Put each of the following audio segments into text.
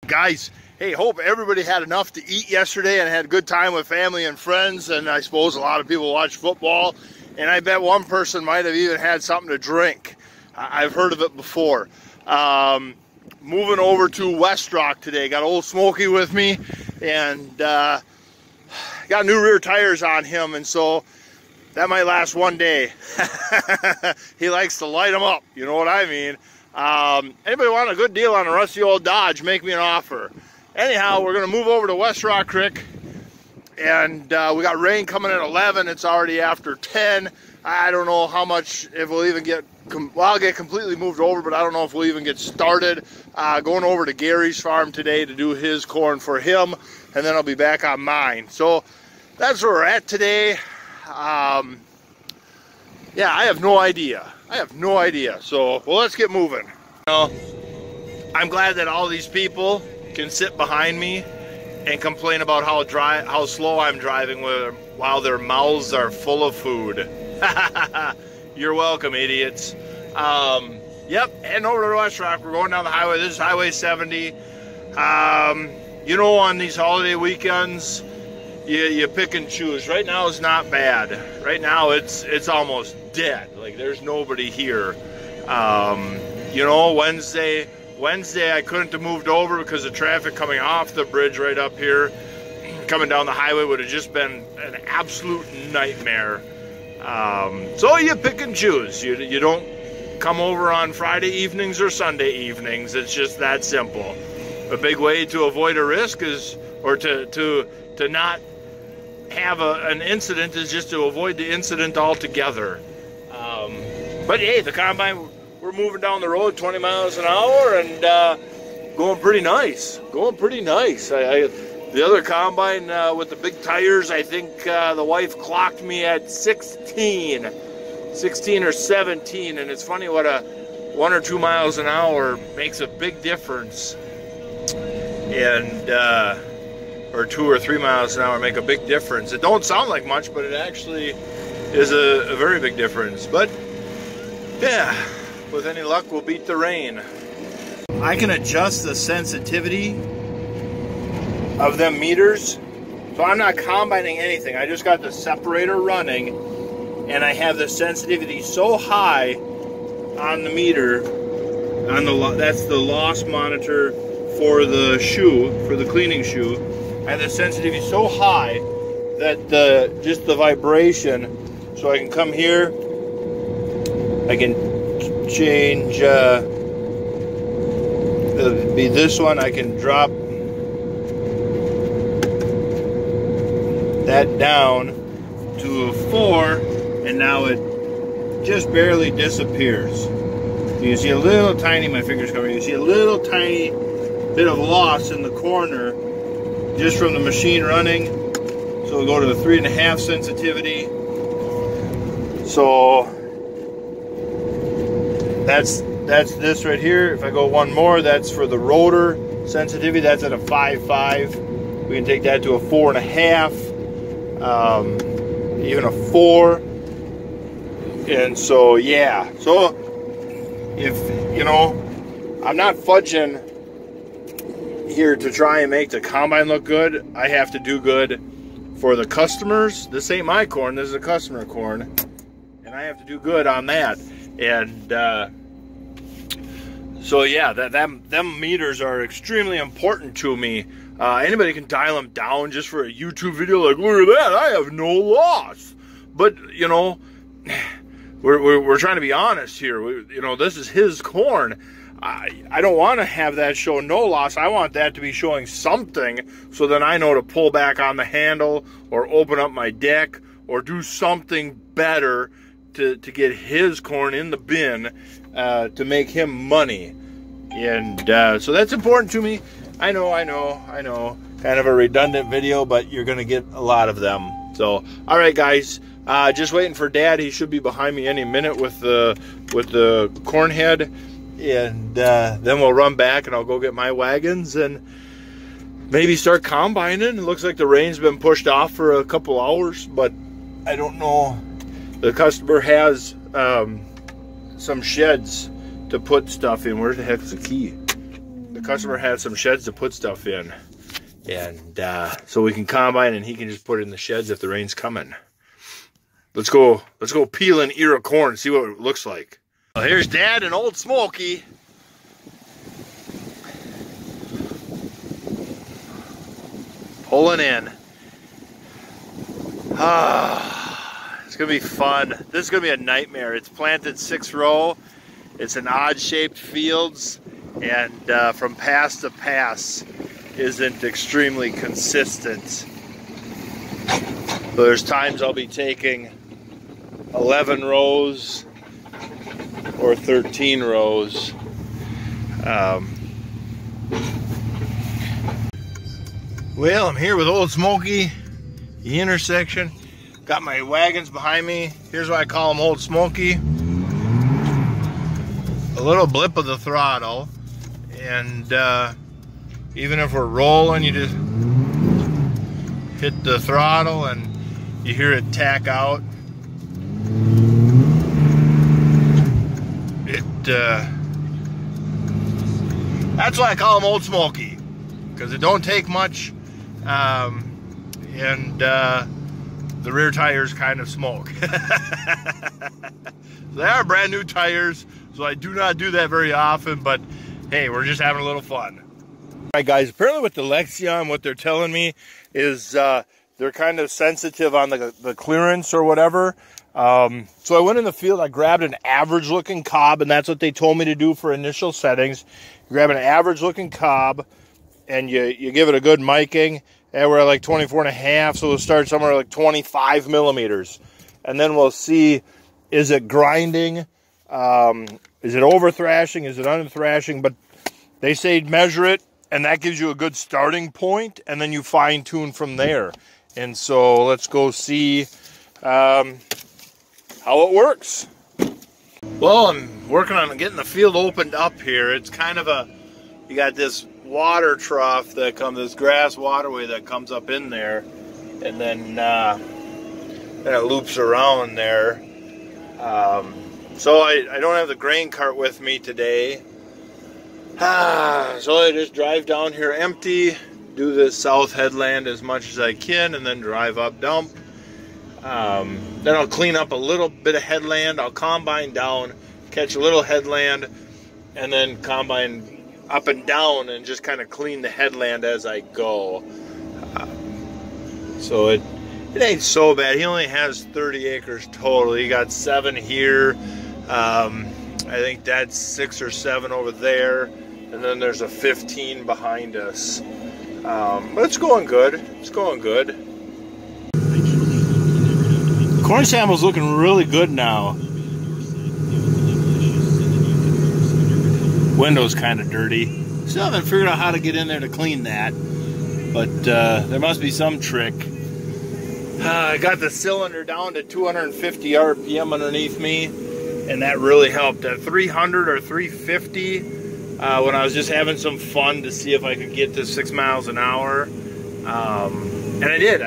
Guys, hey, hope everybody had enough to eat yesterday and had a good time with family and friends, and I suppose a lot of people watch football, and I bet one person might have even had something to drink. I've heard of it before. Moving over to West Rock today, got old Smokey with me, and got new rear tires on him, and so that might last one day. He likes to light them up, you know what I mean. Anybody want a good deal on a rusty old Dodge, make me an offer. Anyhow, we're going to move over to West Rock Creek, and we got rain coming at 11. It's already after 10. I don't know how much, if we'll even get, well, I'll get completely moved over, but I don't know if we'll even get started. Going over to Gary's farm today to do his corn for him, and then I'll be back on mine. So that's where we're at today. Yeah, I have no idea. So, well, let's get moving. You know, I'm glad that all these people can sit behind me and complain about how slow I'm driving while their mouths are full of food. You're welcome, idiots. Yep, heading over to West Rock. We're going down the highway. This is Highway 70. You know, on these holiday weekends, you pick and choose. Right now is not bad. Right now it's almost dead. Like there's nobody here. You know, Wednesday I couldn't have moved over because the traffic coming off the bridge right up here, coming down the highway would have just been an absolute nightmare. So you pick and choose. You don't come over on Friday evenings or Sunday evenings. It's just that simple. A big way to avoid a risk is, or to not have an incident is just to avoid the incident altogether. But hey, the combine, we're moving down the road 20 miles an hour and going pretty nice. The other combine with the big tires, I think the wife clocked me at 16 or 17, and it's funny what a 1 or 2 miles an hour makes a big difference. And or 2 or 3 miles an hour make a big difference. It don't sound like much, but it actually is a very big difference. But yeah, with any luck, we'll beat the rain. I can adjust the sensitivity of them meters, so I'm not combining anything. I just got the separator running, and I have the sensitivity so high on the meter, that's the loss monitor for the shoe, for the cleaning shoe. I have the sensitivity so high that just the vibration, so I can come here, I can change, it'll be this one, I can drop that down to a 4, and now it just barely disappears. You see a little tiny, my finger's covering, you see a little tiny bit of loss in the corner just from the machine running. So we'll go to the 3.5 sensitivity. So that's this right here. If I go one more, that's for the rotor sensitivity. That's at a 5.5. We can take that to a 4.5, even a 4. And so yeah. So if you know, I'm not fudging here to try and make the combine look good. I have to do good for the customers. This ain't my corn, this is a customer corn, and I have to do good on that. And so yeah, them meters are extremely important to me. Anybody can dial them down just for a YouTube video, like, look at that, I have no loss. But you know, we're trying to be honest here. You know, this is his corn. I don't want to have that show no loss. I want that to be showing something, so then I know to pull back on the handle or open up my deck or do something better to get his corn in the bin to make him money. And so that's important to me. I know. Kind of a redundant video, but you're going to get a lot of them. So, all right, guys. Just waiting for Dad. He should be behind me any minute with the corn head. And then we'll run back and I'll go get my wagons and maybe start combining. It looks like the rain's been pushed off for a couple hours, but I don't know. The customer has some sheds to put stuff in. Where the heck is the key? The Customer had some sheds to put stuff in. And so we can combine and he can just put it in the sheds if the rain's coming. Let's go peel an ear of corn and see what it looks like. Well, here's Dad and Old Smoky. Pulling in. It's gonna be fun. This is gonna be a nightmare. It's planted 6 row. It's in odd shaped fields, and from pass to pass isn't extremely consistent. So there's times I'll be taking 11 rows or 13 rows. Well, I'm here with Old Smoky, the intersection. Got my wagons behind me. Here's why I call them Old Smoky. A little blip of the throttle, and even if we're rolling, you just hit the throttle and you hear it tack out. That's why I call them Old Smoky, because it don't take much, and the rear tires kind of smoke. They are brand new tires, so I do not do that very often, but hey, we're just having a little fun. All right, guys, apparently with the Lexion, what they're telling me is they're kind of sensitive on the clearance or whatever. So I went in the field, I grabbed an average looking cob, and that's what they told me to do for initial settings. You grab an average looking cob and you give it a good miking, and we're at like 24.5, so we'll start somewhere like 25 millimeters. And then we'll see, is it grinding? Is it over thrashing? Is it under thrashing? But they say measure it, and that gives you a good starting point, and then you fine tune from there. And so let's go see how it works. Well, I'm working on getting the field opened up here. It's kind of you got this water trough that comes, this grass waterway that comes up in there, and then it loops around there. So I don't have the grain cart with me today. So I just drive down here empty, do this south headland as much as I can, and then drive up dump. Then I'll clean up a little bit of headland. I'll combine down, catch a little headland, and then combine up and down and just kind of clean the headland as I go. So it ain't so bad. He only has 30 acres total. He got 7 here. I think that's 6 or 7 over there, and then there's a 15 behind us. But it's going good. It's going good. Corn sample's looking really good now. Window's kind of dirty. Still haven't figured out how to get in there to clean that, but there must be some trick. I got the cylinder down to 250 RPM underneath me, and that really helped. At 300 or 350, when I was just having some fun to see if I could get to 6 miles an hour, and I did.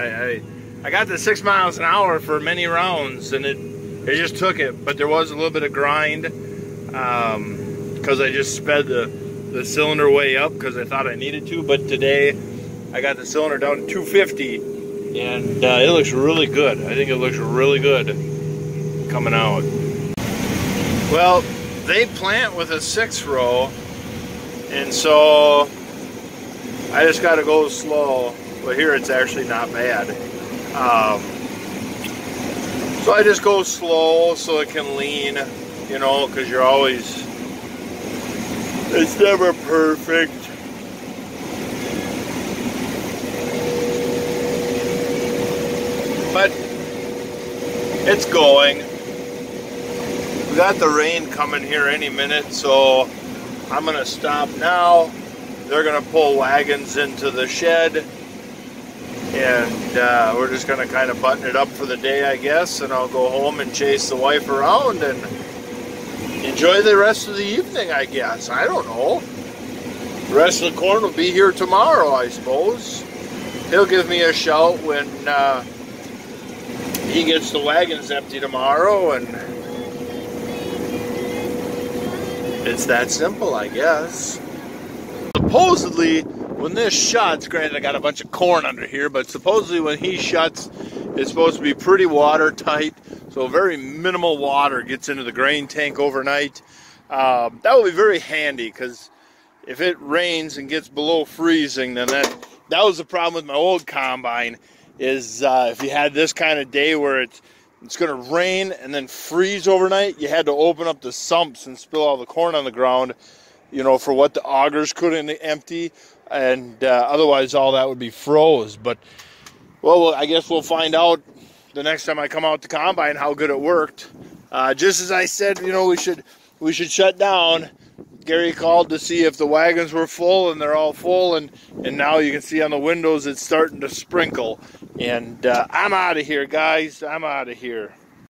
I got to 6 miles an hour for many rounds, and it just took it. But there was a little bit of grind because I just sped the cylinder way up because I thought I needed to. But today I got the cylinder down to 250, and it looks really good. I think it looks really good coming out. Well, they plant with a 6 row, and so I just got to go slow. But here it's actually not bad. So I just go slow so it can lean, you know, because you're always, it's never perfect. But it's going. We got the rain coming here any minute, so I'm gonna stop now. They're gonna pull wagons into the shed, and we're just gonna kind of button it up for the day, I guess, and I'll go home and chase the wife around and enjoy the rest of the evening, I guess. I don't know. The rest of the corn will be here tomorrow, I suppose. He'll give me a shout when he gets the wagons empty tomorrow, and it's that simple, I guess. The supposedly when this shuts, granted I got a bunch of corn under here, but supposedly when he shuts, it's supposed to be pretty watertight, so very minimal water gets into the grain tank overnight. That will be very handy, because if it rains and gets below freezing, then that was the problem with my old combine, is if you had this kind of day where it's going to rain and then freeze overnight, you had to open up the sumps and spill all the corn on the ground, you know, for what the augers couldn't empty, and otherwise all that would be froze. But, well, I guess we'll find out the next time I come out to combine how good it worked. Just as I said, you know, we should shut down. Gary called to see if the wagons were full, and they're all full, and now you can see on the windows it's starting to sprinkle. And I'm out of here, guys. I'm out of here.